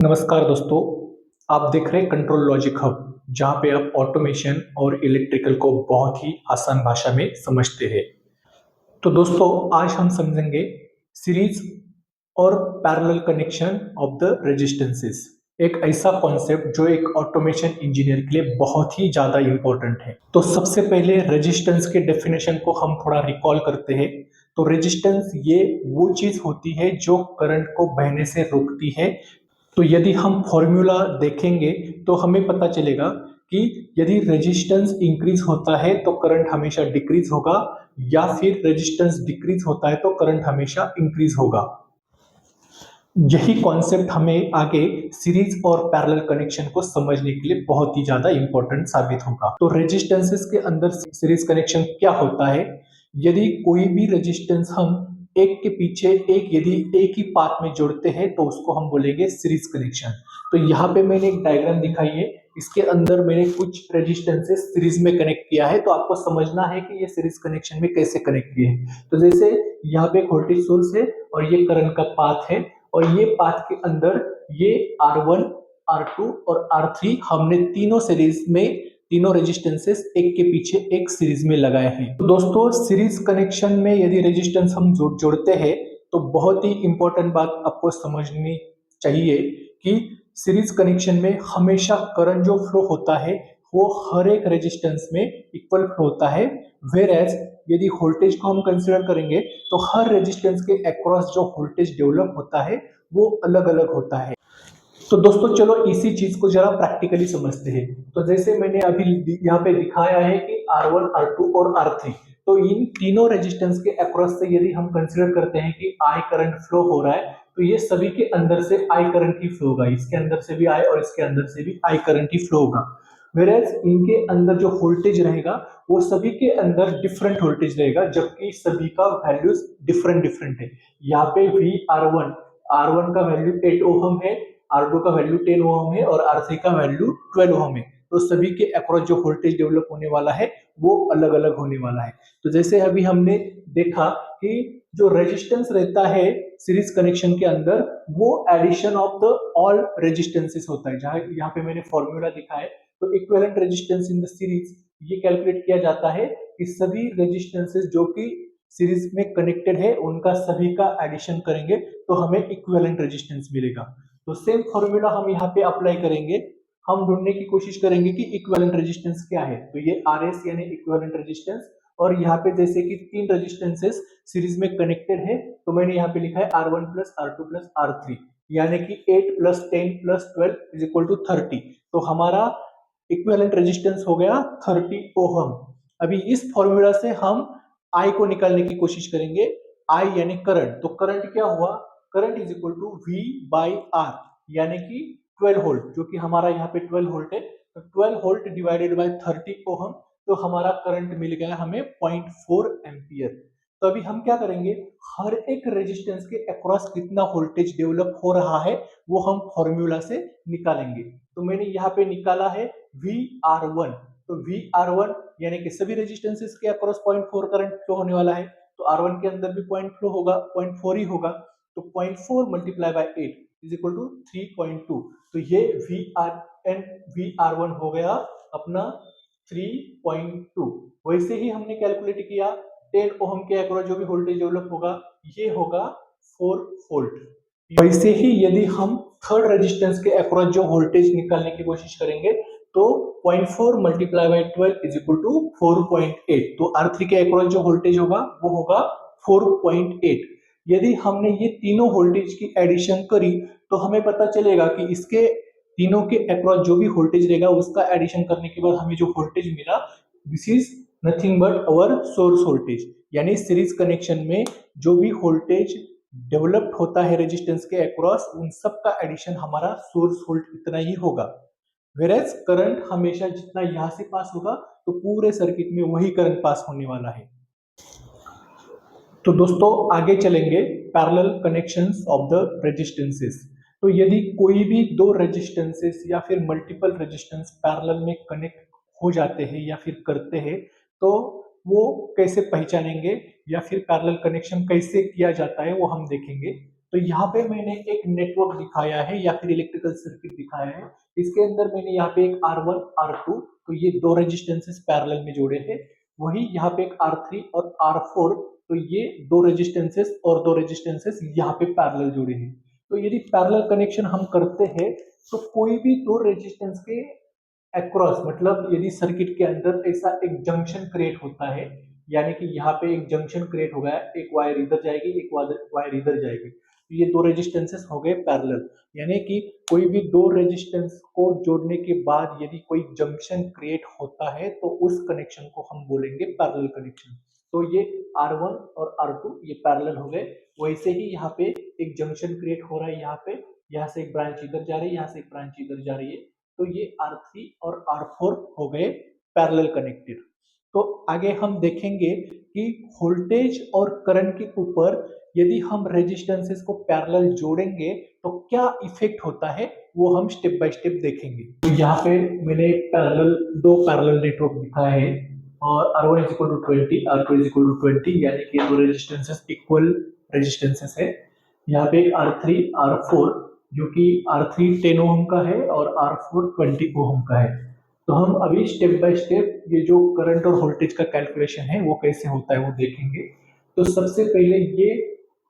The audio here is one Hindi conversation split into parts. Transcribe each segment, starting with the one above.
नमस्कार दोस्तों। आप देख रहे हैं कंट्रोल लॉजिक हब, जहां पे आप ऑटोमेशन और इलेक्ट्रिकल को बहुत ही आसान भाषा में समझते हैं। तो दोस्तों, आज हम समझेंगे सीरीज और parallel connection of the resistances. एक ऐसा कॉन्सेप्ट जो एक ऑटोमेशन इंजीनियर के लिए बहुत ही ज्यादा इंपॉर्टेंट है। तो सबसे पहले रेजिस्टेंस के डेफिनेशन को हम थोड़ा रिकॉल करते हैं। तो रेजिस्टेंस ये वो चीज होती है जो करंट को बहने से रोकती है। तो यदि हम फॉर्मूला देखेंगे तो हमें पता चलेगा कि यदि रेजिस्टेंस इंक्रीज होता है तो करंट हमेशा डिक्रीज होगा, या फिर रेजिस्टेंस डिक्रीज होता है तो करंट हमेशा इंक्रीज होगा। यही कॉन्सेप्ट हमें आगे सीरीज और पैरेलल कनेक्शन को समझने के लिए बहुत ही ज्यादा इंपॉर्टेंट साबित होगा। तो रेजिस्टेंसेस के अंदर सीरीज कनेक्शन क्या होता है? यदि कोई भी रेजिस्टेंस हम एक के पीछे एक यदि एक ही पाथ में जोड़ते हैं तो उसको हम बोलेंगे सीरीज कनेक्शन। तो यहाँ पे मैंने एक डायग्राम दिखाई है, इसके अंदर मैंने कुछ रेजिस्टेंसेस सीरीज में कनेक्ट किया है। तो आपको समझना है कि ये सीरीज कनेक्शन में कैसे कनेक्ट किए हैं। तो जैसे यहाँ पे एक वोल्टेज सोर्स है और ये करंट का पाथ है, और ये पाथ के अंदर ये R1, R2 और R3 हमने तीनों सीरीज में, तीनों रेजिस्टेंसेस एक के पीछे एक सीरीज में लगाए हैं। तो दोस्तों, सीरीज कनेक्शन में यदि रेजिस्टेंस हम जोड़ते हैं तो बहुत ही इंपॉर्टेंट बात आपको समझनी चाहिए कि सीरीज कनेक्शन में हमेशा करंट जो फ्लो होता है वो हर एक रेजिस्टेंस में इक्वल फ्लो होता है। वेयर एज यदि वोल्टेज को हम कंसिडर करेंगे तो हर रेजिस्टेंस के अक्रॉस जो वोल्टेज डेवलप होता है वो अलग अलग होता है। तो दोस्तों, चलो इसी चीज को जरा प्रैक्टिकली समझते हैं। तो जैसे मैंने अभी यहाँ पे दिखाया है कि R1, R2 और R3, तो इन तीनों रेजिस्टेंस के अक्रॉस से यदि हम कंसिडर करते हैं कि आई करंट फ्लो हो रहा है, तो ये सभी के अंदर से आई करंट ही फ्लो होगा। इसके अंदर से भी आई और इसके अंदर से भी आई करंट ही फ्लो होगा। वेयरएज इनके अंदर जो वोल्टेज रहेगा वो सभी के अंदर डिफरेंट वोल्टेज रहेगा, जबकि सभी का वैल्यूज डिफरेंट डिफरेंट है। यहाँ पे भी R1 का वैल्यू 8 ओहम है, R2 का वैल्यू 10 ओहम है और R3 का वैल्यू 12 ओहम है। तो सभी के अक्रॉस जो वोल्टेज डेवलप होने वाला है वो अलग अलग होने वाला है। तो जैसे अभी हमने देखा कि जो रेजिस्टेंस रहता है सीरीज कनेक्शन के अंदर वो addition of the all resistances होता है। जहां यहाँ पे मैंने फॉर्मूला दिखा है, तो equivalent resistance in the series ये कैलकुलेट किया जाता है कि सभी रेजिस्टेंसेस जो कि सीरीज में कनेक्टेड है उनका सभी का एडिशन करेंगे तो हमें इक्विवेलेंट रेजिस्टेंस मिलेगा। तो सेम फॉर्मूला हम यहाँ पे अप्लाई करेंगे। हम ढूंढने की कोशिश करेंगे कि इक्विवेलेंट रेजिस्टेंस क्या है। तो ये RS यानी इक्विवेलेंट रेजिस्टेंस, और यहाँ पे जैसे कि तीन रेजिस्टेंसेस सीरीज में कनेक्टेड है तो मैंने यहाँ पे लिखा है R1 plus R2 plus R3, यानी कि 8 प्लस 10 प्लस 12 इज इक्वल टू 30। तो हमारा इक्विवेलेंट रेजिस्टेंस हो गया 30 ओहम। अभी इस फॉर्मूला से हम आई को निकालने की कोशिश करेंगे। आई यानी करंट, तो करंट क्या हुआ? Current is equal to V by r, यानी कि 12 वोल्ट, जो कि हमारा यहाँ पे 12 वोल्ट है। तो 12 वोल्ट डिवाइडेड बाय 30 ओहम, तो हमारा करंट मिल गया हमें 0.4 एम्पियर। तो अभी हम क्या करेंगे, हर एक रेजिस्टेंस के अक्रॉस कितना वोल्टेज डेवलप हो रहा है वो हम फॉर्मूला से निकालेंगे। तो मैंने यहाँ पे निकाला है VR1। तो VR1 यानी कि सभी रेजिस्टेंसेस के अक्रॉस 0.4 करंट फ्लो होने वाला है, तो R1 के अंदर भी पॉइंट फ्लो होगा, 0.4 ही होगा। तो 0.4 multiply by 8 is equal to 3.2। तो ये VR1 हो गया अपना 3.2। वैसे ही हमने कैलकुलेट किया 10 ओहम के अक्रॉस जो भी वोल्टेज डेवलप होगा ये होगा 4 वोल्ट। वैसे ही यदि हम थर्ड रेजिस्टेंस के अक्रॉस जो वोल्टेज निकालने की कोशिश करेंगे तो 0.4 multiply by 12 is equal to 4.8। तो R3 के अक्रॉस जो वोल्टेज होगा वो होगा 4.8। यदि हमने ये तीनों वोल्टेज की एडिशन करी तो हमें पता चलेगा कि इसके तीनों के अक्रॉस जो भी वोल्टेज रहेगा उसका एडिशन करने के बाद हमें जो वोल्टेज मिला, this is nothing but our source voltage. यानी सीरीज कनेक्शन में जो भी वोल्टेज डेवलप्ड होता है रेजिस्टेंस के अक्रॉस उन सब का एडिशन हमारा सोर्स वोल्ट इतना ही होगा। वेरेज करंट हमेशा जितना यहां से पास होगा तो पूरे सर्किट में वही करंट पास होने वाला है। तो दोस्तों, आगे चलेंगे parallel connections of the resistances. तो यदि कोई भी दो रेजिस्टेंसेस या फिर मल्टीपल रेजिस्टेंस पैरेलल में कनेक्ट हो जाते हैं या फिर करते हैं तो वो कैसे पहचानेंगे या फिर पैरेलल कनेक्शन कैसे किया जाता है वो हम देखेंगे। तो यहाँ पे मैंने एक नेटवर्क दिखाया है या फिर इलेक्ट्रिकल सर्किट दिखाया है। इसके अंदर मैंने यहाँ पे एक R1 R2, तो ये दो रेजिस्टेंसेस पैरेलल में जोड़े हैं। वही यहाँ पे एक R3 और R4, तो ये दो रेजिस्टेंसेस और दो रेजिस्टेंसेस यहाँ पे पैरेलल जुड़े हैं। तो यदि पैरेलल कनेक्शन हम करते हैं तो कोई भी दो रेजिस्टेंस के अक्रॉस, मतलब यदि सर्किट के अंदर ऐसा एक जंक्शन क्रिएट होता है, यानी कि यहाँ पे एक जंक्शन क्रिएट हो गया, एक वायर इधर जाएगी, एक वायर इधर जाएगी, तो ये दो रेजिस्टेंसेस हो गए पैरेलल। यानी कि कोई भी दो रेजिस्टेंस को जोड़ने के बाद यदि कोई जंक्शन क्रिएट होता है तो उस कनेक्शन को हम बोलेंगे पैरेलल कनेक्शन। तो ये R1 और R2 ये पैरेलल हो गए। वैसे ही यहाँ पे एक जंक्शन क्रिएट हो रहा है, यहाँ से एक ब्रांच इधर जा रही है, यहाँ से एक ब्रांच इधर जा रही है, तो ये R3 और R4 हो गए पैरेलल कनेक्टेड। तो आगे हम देखेंगे कि वोल्टेज और करंट के ऊपर यदि हम रेजिस्टेंसेस को पैरेलल जोड़ेंगे तो क्या इफेक्ट होता है, वो हम स्टेप बाय स्टेप देखेंगे। तो यहाँ पे मैंने दो पैरेलल नेटवर्क दिखाए हैं, और R1 is equal to 20, R2 is equal to 20, यानी कि दो रेजिस्टेंसेस इक्वल रेजिस्टेंसेस है। यहाँ पे R3 R4, जो कि R3 10 ओम का है और R4 20 ओम का है। तो हम अभी स्टेप बाय स्टेप ये जो करंट और वोल्टेज का कैलकुलेशन है वो कैसे होता है वो देखेंगे। तो सबसे पहले ये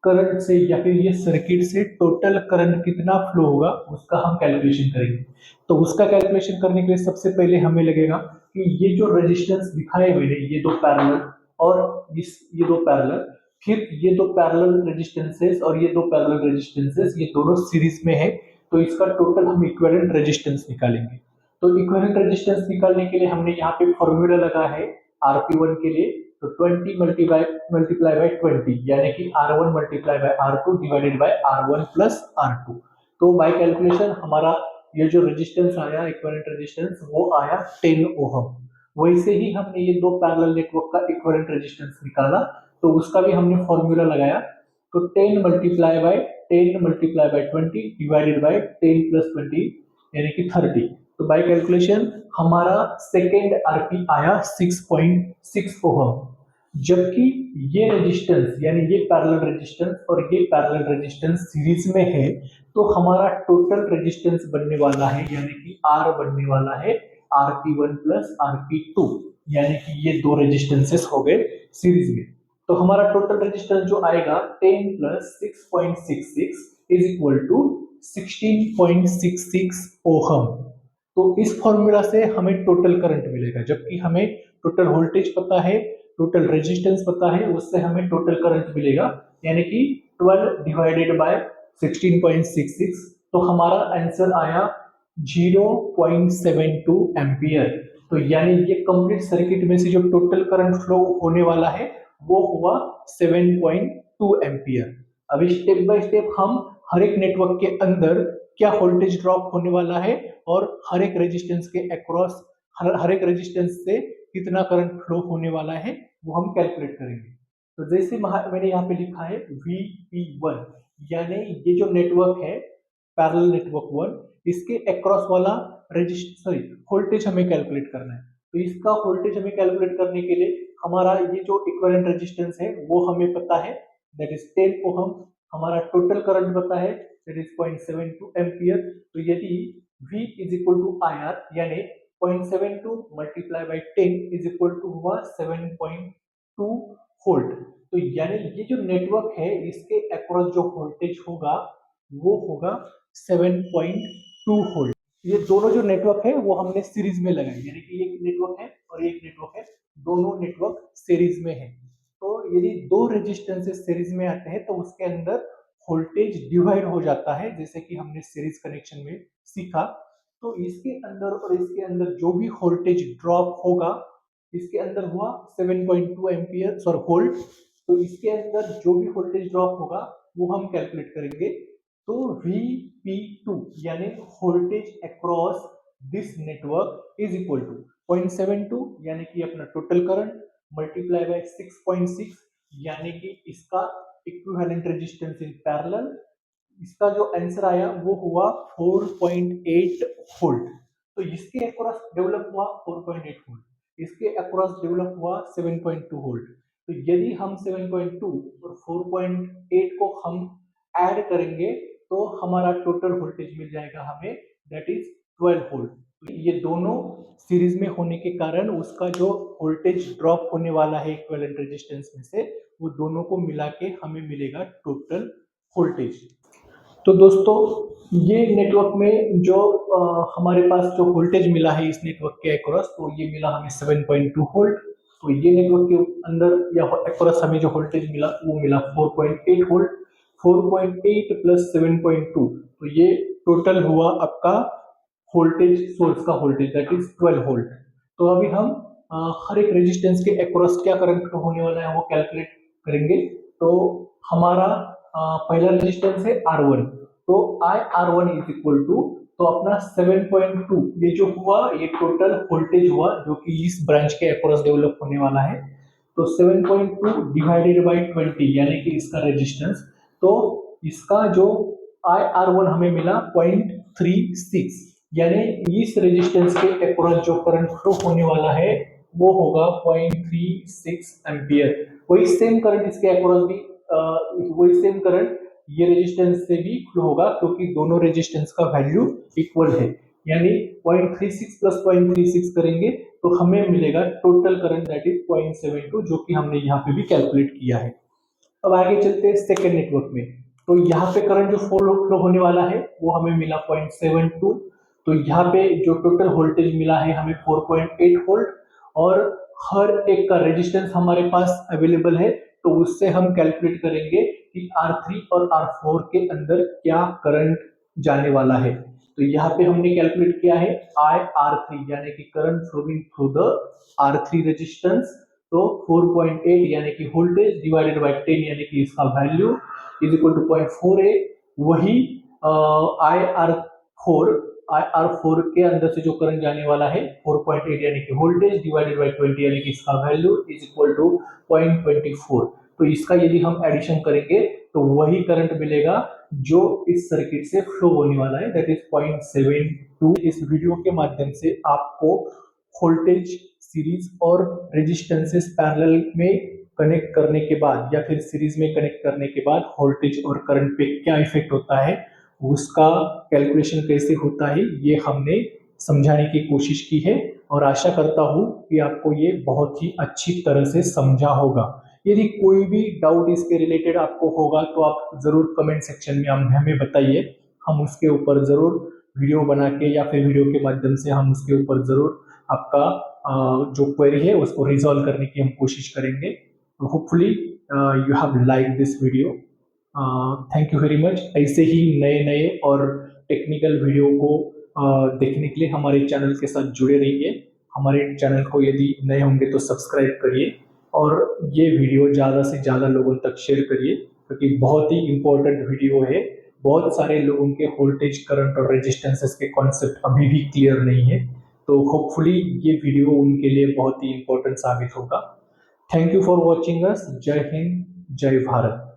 करंट से या फिर ये सर्किट से टोटल करंट कितना फ्लो होगा उसका हम कैलकुलेशन करेंगे। तो उसका कैलकुलेशन करने के लिए सबसे पहले हमें लगेगा कि ये जो रेजिस्टेंस दिखाए हुए हैं, ये दो पैरेलल और ये दो पैरेलल, फिर ये दो पैरेलल रेजिस्टेंसेस और ये दो पैरेलल रेजिस्टेंसेस, ये दोनों सीरीज में है, तो इसका टोटल हम इक्विवेलेंट रेजिस्टेंस निकालेंगे। तो इक्विवेलेंट रेजिस्टेंस निकालने के लिए हमने यहाँ पे फॉर्मूला लगा है Rp1 के लिए, तो 20 मल्टीप्लाई बाय 20, यानी कि R1 multiply by R2 divided by R1 plus R2। तो बाय कैलकुलेशन हमारा ये जो रेजिस्टेंस आया, इक्विवेलेंट रेजिस्टेंस, वो आया 10 ओम। वैसे ही हमने ये दो पैरेलल नेटवर्क का इक्विवेलेंट रेजिस्टेंस निकाला, तो उसका भी हमने फॉर्मूला लगाया। तो 10 multiply by 20 divided by 10 plus 20, यानी कि 30। तो बाय कैलकुलेशन हमारा सेकेंड आरपी आया 6.6 ओम। जबकि ये रेजिस्टेंस यानी ये पैरेलल रेजिस्टेंस और ये पैरेलल रेजिस्टेंस सीरीज में है, तो हमारा टोटल रेजिस्टेंस बनने वाला है, यानी कि R बनने वाला है Rp1 प्लस Rp2, यानी कि ये दो रेजिस्टेंसेस हो गए सीरीज में। तो हमारा टोटल रेजिस्टेंस जो आएगा 10 प्लस 6.66 इज इक्वल टू 16.66 ओहम। तो इस फॉर्मूला से हमें टोटल करंट मिलेगा, जबकि हमें टोटल वोल्टेज पता है, टोटल रेजिस्टेंस पता है, उससे हमें टोटल करंट मिलेगा, यानी कि 12 डिवाइडेड बाय 16.66। तो हमारा आंसर आया 0.72 एम्पियर। तो यानी ये कंप्लीट सर्किट में से जो टोटल करंट फ्लो होने वाला है वो हुआ 7.2 एम्पियर। अभी स्टेप बाय स्टेप हम हर एक नेटवर्क के अंदर क्या वोल्टेज ड्रॉप होने वाला है और हर एक रेजिस्टेंस के अक्रॉस हर एक रेजिस्टेंस से कितना करंट फ्लो होने वाला है वो हम कैलकुलेट करेंगे। तो जैसे मैंने यहाँ पे लिखा है VP1, यानी ये जो नेटवर्क है पैरेलल नेटवर्क 1, इसके अक्रॉस वाला वोल्टेज हमें कैलकुलेट करना है। तो इसका वोल्टेज हमें कैलकुलेट करने के लिए हमारा ये जो इक्विवेलेंट रेजिस्टेंस है वो हमें पता है, दैट इज 10 ओहम। हमारा टोटल करंट पता है, दैट इज 0.72 एम्पियर। तो यदि V is equal to IR, यानी 0.72 multiply by 10 is equal to हुआ 7.2 वोल्ट। तो यानी ये जो नेटवर्क है इसके अक्रॉस जो वोल्टेज होगा वो होगा 7.2 वोल्ट। ये दोनों जो नेटवर्क है वो हमने सीरीज में लगाए, यानी कि एक नेटवर्क है और एक नेटवर्क है, दोनों नेटवर्क सीरीज में है। तो यदि दो रेजिस्टेंसेस सीरीज में आते हैं तो उसके अंदर वोल्टेज डिवाइड हो जाता है, जैसे कि हमने सीरीज कनेक्शन में सीखा। तो इसके अंदर और इसके अंदर जो भी वोल्टेज ड्रॉप होगा, इसके अंदर हुआ 7.2 एम्पियर सॉरी वोल्ट, तो इसके अंदर जो भी वोल्टेज ड्रॉप होगा वो हम कैलकुलेट करेंगे। तो Vp2 यानी voltage across this network is equal to 0.72, यानी कि अपना टोटल करंट, मल्टीप्लाई बाय 6.6, यानी कि इसका इक्विवेलेंट रेजिस्टेंस इन पैरेलल। इसका जो आंसर आया वो हुआ 4.8 वोल्ट। तो इसके अक्रॉस डेवलप हुआ 4.8 वोल्ट, इसके अक्रॉस डेवलप हुआ 7.2 वोल्ट। तो यदि हम 7.2 और 4.8 को हम ऐड करेंगे तो हमारा टोटल वोल्टेज मिल जाएगा हमें, दैट इज 12 वोल्ट। तो ये दोनों सीरीज में होने के कारण उसका जो वोल्टेज ड्रॉप होने वाला है इक्विवेलेंट रेजिस्टेंस में से, वो दोनों को मिला के हमें मिलेगा टोटल वोल्टेज। तो दोस्तों ये नेटवर्क में जो हमारे पास जो वोल्टेज मिला है इस नेटवर्क के अक्रॉस, तो ये मिला हमें 7.2 वोल्ट। तो ये नेटवर्क के अंदर या अक्रॉस हमें जो वोल्टेज मिला वो मिला 4.8 वोल्ट। 4.8 प्लस 7.2, तो ये टोटल हुआ आपका वोल्टेज सोर्स का वोल्टेज, दैट इज 12 वोल्ट। तो अभी हम हर एक रेजिस्टेंस के अक्रॉस क्या करंट होने वाला है वो कैलकुलेट करेंगे। तो हमारा पहला रेजिस्टेंस है R1, तो IR1 इज इक्वल टू, तो अपना 7.2 ये जो हुआ ये टोटल वोल्टेज हुआ जो कि इस ब्रांच के अक्रॉस डेवलप होने वाला है। तो 7.2 डिवाइडेड बाय 20 यानी कि इसका रेजिस्टेंस, तो इसका जो IR1 हमें मिला 0.36, यानी इस रेजिस्टेंस के अक्रॉस जो करंट फ्लो होने वाला है वो होगा 0.36 एम्पियर। वही सेम करंट इसके अक्रॉस भी वही सेम करंट ये रेजिस्टेंस से भी फ्लो होगा क्योंकि दोनों रेजिस्टेंस का वैल्यू इक्वल है, यानी 0.36 प्लस 0.36 करेंगे तो हमें मिलेगा टोटल करंट दैट इज 0.72, जो कि हमने यहाँ पे भी कैलकुलेट किया है। अब आगे चलते हैं सेकेंड नेटवर्क में। तो यहाँ पे करंट जो फ्लो होने वाला है वो हमें मिला 0.72। तो यहाँ पे जो टोटल वोल्टेज मिला है हमें 4.8 वोल्ट, और हर एक का रेजिस्टेंस हमारे पास अवेलेबल है, तो उससे हम कैलकुलेट करेंगे कि R3 और R4 के अंदर क्या करंट जाने वाला है। तो यहाँ पे हमने कैलकुलेट किया है IR3 यानी कि current flowing through the R3 resistance, तो 4.8 यानी कि वोल्टेज डिवाइडेड बाय 10 यानी कि इसका वैल्यू इज इक्वल टू 0.48। वही IR4 के अंदर से जो करंट जाने वाला है 4.8 यानी कि वोल्टेज डिवाइडेड बाय 20 यानी कि इसका वैल्यू इज इक्वल टू 0.24। तो इसका यदि हम एडिशन करेंगे तो वही करंट मिलेगा जो इस सर्किट से फ्लो होने वाला है, दैट इज 0.72। इस वीडियो के माध्यम से आपको वोल्टेज सीरीज और रेजिस्टेंसेस पैरेलल में कनेक्ट करने के बाद या फिर सीरीज में कनेक्ट करने के बाद वोल्टेज और करंट पे क्या इफेक्ट होता है, उसका कैलकुलेशन कैसे होता है, ये हमने समझाने की कोशिश की है। और आशा करता हूँ कि आपको ये बहुत ही अच्छी तरह से समझा होगा। यदि कोई भी डाउट इसके रिलेटेड आपको होगा तो आप जरूर कमेंट सेक्शन में हमें बताइए, हम उसके ऊपर जरूर वीडियो बना के या फिर वीडियो के माध्यम से हम उसके ऊपर जरूर आपका जो क्वेरी है उसको रिजॉल्व करने की हम कोशिश करेंगे। Hopefully you have like this video. Thank you very much. ऐसे ही नए नए और टेक्निकल वीडियो को देखने के लिए हमारे चैनल के साथ जुड़े रहिए। हमारे चैनल को यदि नए होंगे तो सब्सक्राइब करिए और ये वीडियो ज़्यादा से ज़्यादा लोगों तक शेयर करिए क्योंकि बहुत ही इम्पोर्टेंट वीडियो है। बहुत सारे लोगों के वोल्टेज करंट और रेजिस्टेंसेस के कॉन्सेप्ट अभी भी क्लियर नहीं है, तो होपफुली ये वीडियो उनके लिए बहुत ही इम्पोर्टेंट साबित होगा। Thank you for watching us. जय हिंद, जय भारत।